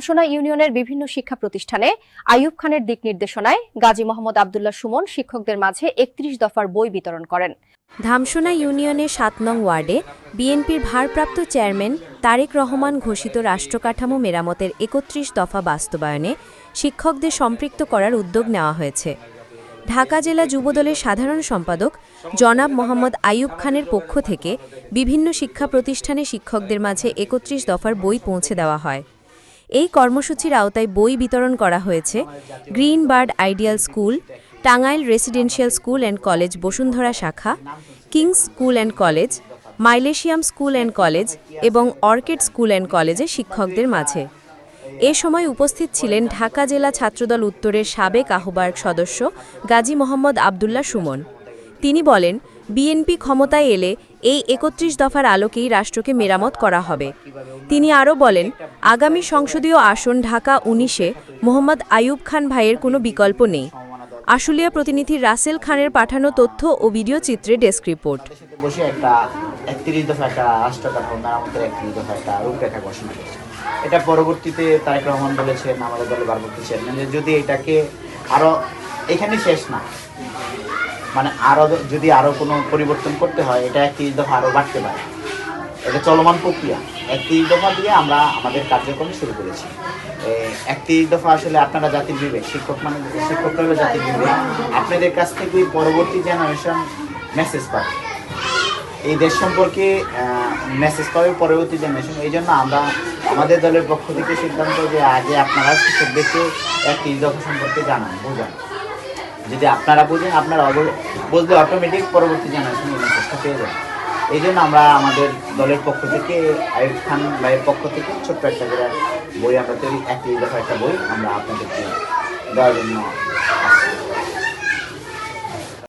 সোনা ইউনিয়নের বিভিন্ন শিক্ষা প্রতিষ্ঠানে আইয়ুব খানের দিক নির্দেশনায় গাজী মোহাম্মদ আব্দুল্লাহ সুমন শিক্ষকদের মাঝে ৩১ দফার বই বিতরণ করেন। ধামসোনা ইউনিয়নের ৭ নং ওয়ার্ডে বিএনপির ভারপ্রাপ্ত চেয়ারম্যান তারেক রহমান ঘোষিত রাষ্ট্রকাঠামো মেরামতের ৩১ দফা বাস্তবায়নে শিক্ষকদের সম্পৃক্ত করার উদ্যোগ নেওয়া হয়েছে। ঢাকা জেলা যুবদলের সাধারণ সম্পাদক জনাব মোহাম্মদ আইয়ুব খানের পক্ষ থেকে বিভিন্ন শিক্ষা প্রতিষ্ঠানে শিক্ষকদের মাঝে ৩১ দফার বই পৌঁছে দেওয়া হয়। এই কর্মসূচির আওতায় বই বিতরণ করা হয়েছে green bird ideal school, Tangail residential school and college Bashundhara শাখা, কিংস স্কুল অ্যান্ড কলেজ, মাইলেশিয়াম স্কুল অ্যান্ড কলেজ এবং অর্কিড স্কুল অ্যান্ড কলেজে শিক্ষকদের মাঝে। এ সময় উপস্থিত ছিলেন ঢাকা জেলা ছাত্রদল উত্তরের সাবেক আহ্বায়ক সদস্য গাজী মোহাম্মদ আব্দুল্লাহ সুমন। তিনি বলেন, বিএনপি ক্ষমতায় এলে এই ৩১ দফার আলোকেই রাষ্ট্রকে মেরামত করা হবে। তিনি আরও বলেন, আগামী সংসদীয় আসন ঢাকা ১৯-এ মোহাম্মদ আইয়ুব খান ভাইয়ের কোনো বিকল্প নেই। আশুলিয়া প্রতিনিধি রাসেল খানের পাঠানো তথ্য ও ভিডিও চিত্রে ডেস্ক রিপোর্ট। বসে একটা ৩১ দফা একটা রাষ্ট্রকাঠামো মেরামতের ৩১ দফা একটা রূপরেখা ঘোষণা করেছে। এটা পরবর্তীতে তারেক রহমান বলেছেন, আমাদের দলের ভারপ্রাপ্ত চেয়ারম্যান, যে যদি এটাকে আরো এখানে শেষ না, মানে আরো যদি আরো কোনো পরিবর্তন করতে হয়, এটা ৩১ দফা আরো বাড়তে পারে। এটা চলমান প্রক্রিয়া। ৩১ দফা দিয়ে আমরা আমাদের কার্যক্রম শুরু করেছি। ৩১ দফা আসলে আপনারা জাতির বিবেক, শিক্ষকরা জাতির বিবেক, আপনাদের কাছ থেকে পরবর্তী জেনারেশন মেসেজ পাবে, এই দেশ সম্পর্কে মেসেজ পাবে পরবর্তী জেনারেশন। এই জন্য আমরা আমাদের দলের পক্ষ থেকে সিদ্ধান্ত যে আগে আপনারা শিক্ষকদেরকে ৩১ দফা সম্পর্কে জানান, বোঝান। যদি আপনারা বুঝেন, আপনারা বুঝলে অটোমেটিক পরবর্তী জেনারেশন এই মেসেজটা পেয়ে যাবে। এই জন্য আমরা আমাদের দলের পক্ষ থেকে, আইয়ুব খান ভাইয়ের পক্ষ থেকে ছোট্ট একটা করে বই আমরা তৈরি, ৩১ দফা একটা বই আমরা আপনাদেরকে দেওয়ার জন্য